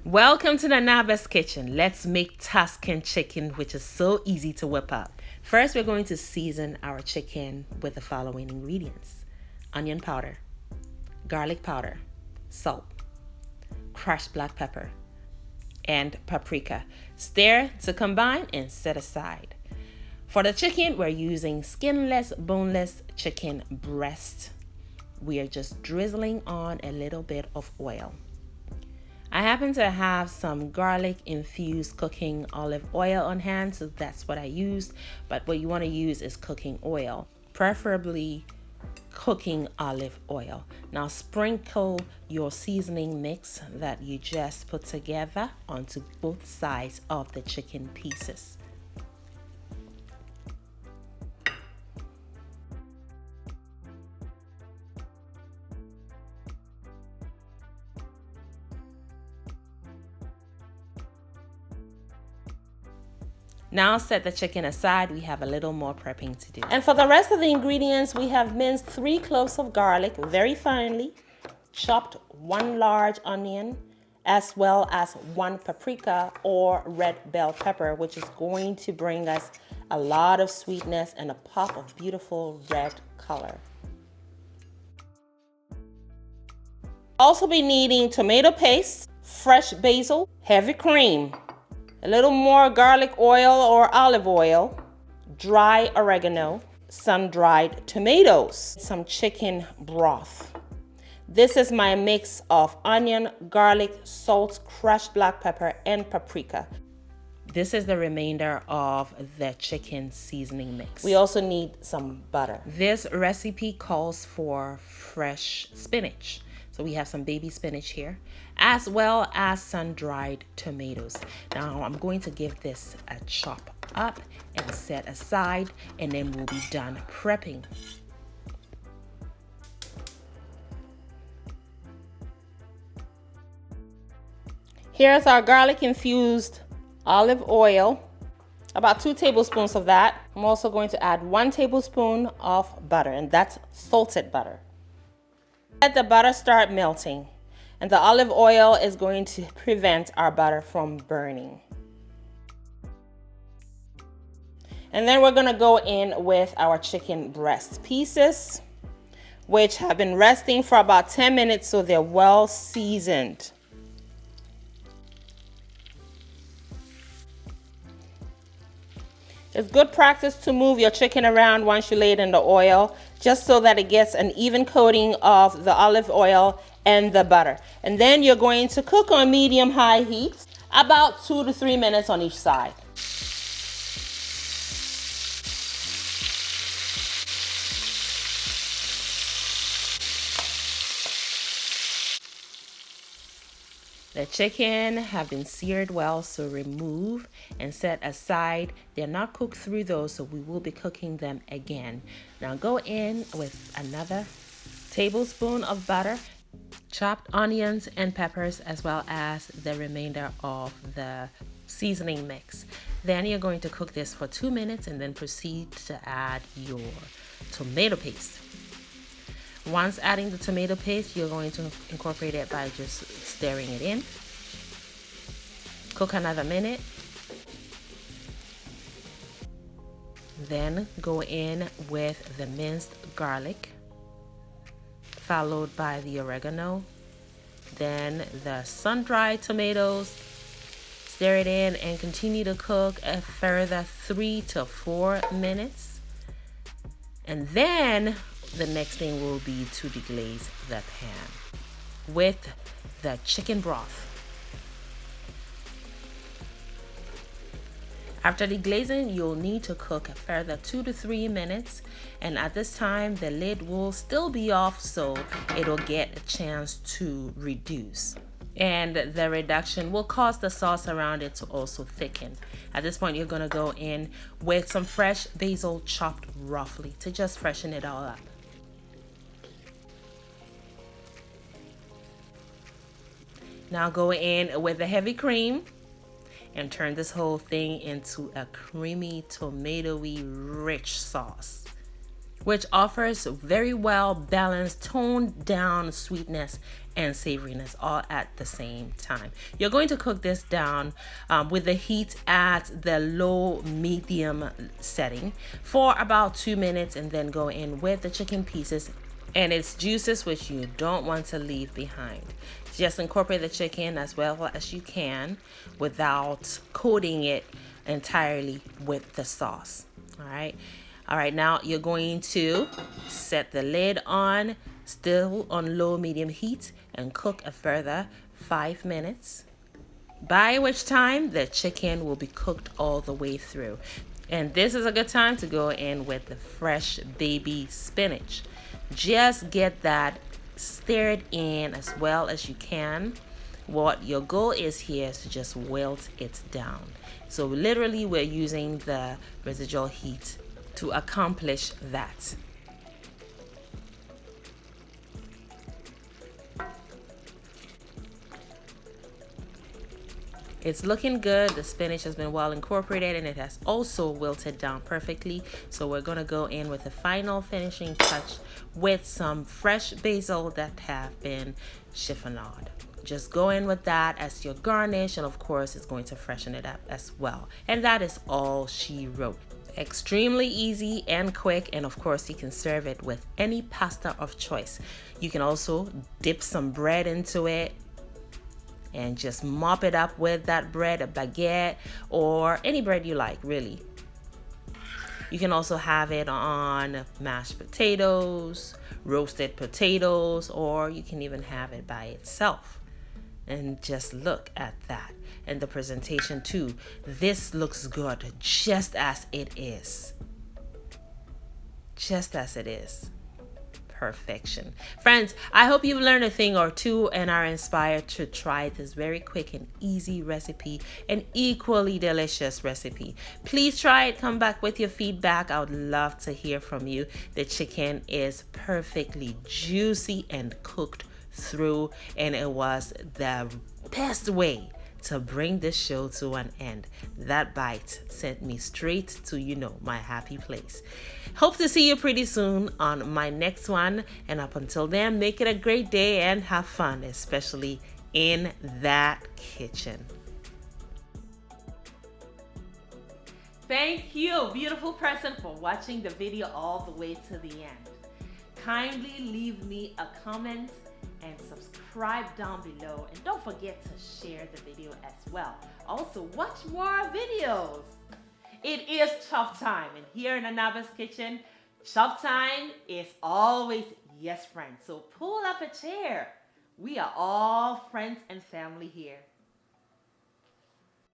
Welcome to the Nabas kitchen. Let's make Tuscan chicken, which is so easy to whip up. First, we're going to season our chicken with the following ingredients: onion powder, garlic powder, salt, crushed black pepper, and paprika. Stir to combine and set aside. For the chicken, we're using skinless, boneless chicken breast. We are just drizzling on a little bit of oil. I happen to have some garlic infused cooking olive oil on hand, so that's what I used. But what you want to use is cooking oil, preferably cooking olive oil. Now sprinkle your seasoning mix that you just put together onto both sides of the chicken pieces. Now set the chicken aside. We have a little more prepping to do. And for the rest of the ingredients, we have minced 3 cloves of garlic very finely, chopped 1 large onion, as well as 1 paprika or red bell pepper, which is going to bring us a lot of sweetness and a pop of beautiful red color. Also be needing tomato paste, fresh basil, heavy cream, a little more garlic oil or olive oil, dry oregano, some dried tomatoes, some chicken broth. This is my mix of onion, garlic, salt, crushed black pepper, and paprika. This is the remainder of the chicken seasoning mix. We also need some butter. This recipe calls for fresh spinach. So we have some baby spinach here, as well as some dried tomatoes. Now I'm going to give this a chop up and set aside, and then we'll be done prepping. Here's our garlic infused olive oil, about 2 tablespoons of that. I'm also going to add 1 tablespoon of butter, and that's salted butter. Let the butter start melting, and the olive oil is going to prevent our butter from burning. And then we're going to go in with our chicken breast pieces, which have been resting for about 10 minutes, so they're well seasoned. It's good practice to move your chicken around once you lay it in the oil, just so that it gets an even coating of the olive oil and the butter. And then you're going to cook on medium-high heat, about 2 to 3 minutes on each side. The chicken have been seared well, so remove and set aside. They're not cooked through though, so we will be cooking them again. Now go in with another tablespoon of butter, chopped onions and peppers, as well as the remainder of the seasoning mix. Then you're going to cook this for 2 minutes and then proceed to add your tomato paste. Once adding the tomato paste, you're going to incorporate it by just stirring it in. Cook another minute. Then go in with the minced garlic, followed by the oregano, then the sun-dried tomatoes. Stir it in and continue to cook a further 3 to 4 minutes. And then the next thing will be to deglaze the pan with the chicken broth. After deglazing, you'll need to cook a further 2 to 3 minutes, and at this time the lid will still be off, so it'll get a chance to reduce. And the reduction will cause the sauce around it to also thicken. At this point, you're going to go in with some fresh basil chopped roughly to just freshen it all up. Now go in with the heavy cream and turn this whole thing into a creamy, tomatoey, rich sauce. which offers very well balanced, toned down sweetness and savoriness all at the same time. You're going to cook this down with the heat at the low medium setting for about 2 minutes, and then go in with the chicken pieces and its juices, which you don't want to leave behind. Just incorporate the chicken as well as you can without coating it entirely with the sauce. All right, now you're going to set the lid on, still on low medium heat, and cook a further 5 minutes, by which time the chicken will be cooked all the way through. And this is a good time to go in with the fresh baby spinach. Just get that stirred in as well as you can. What your goal is here is to just wilt it down. So literally we're using the residual heat to accomplish that. It's looking good. The spinach has been well incorporated and it has also wilted down perfectly. So we're going to go in with a final finishing touch with some fresh basil that have been chiffonade. Just go in with that as your garnish, and of course it's going to freshen it up as well. And that is all she wrote. Extremely easy and quick, and of course you can serve it with any pasta of choice. You can also dip some bread into it and just mop it up with that bread, a baguette, or any bread you like, really. You can also have it on mashed potatoes, roasted potatoes, or you can even have it by itself. And just look at that. And the presentation too. This looks good just as it is. Just as it is. Perfection. Friends, I hope you've learned a thing or two and are inspired to try this very quick and easy recipe, and equally delicious recipe. Please try it. Come back with your feedback. I would love to hear from you. The chicken is perfectly juicy and cooked through, and it was the best way to bring this show to an end. That bite sent me straight to, my happy place. Hope to see you pretty soon on my next one. And up until then, make it a great day and have fun, especially in that kitchen. Thank you, beautiful person, for watching the video all the way to the end. Kindly leave me a comment and subscribe down below, and don't forget to share the video as well. Also, watch more videos. It is chop time, and here in Anaba's kitchen, chop time is always yes, friends. So pull up a chair. We are all friends and family here.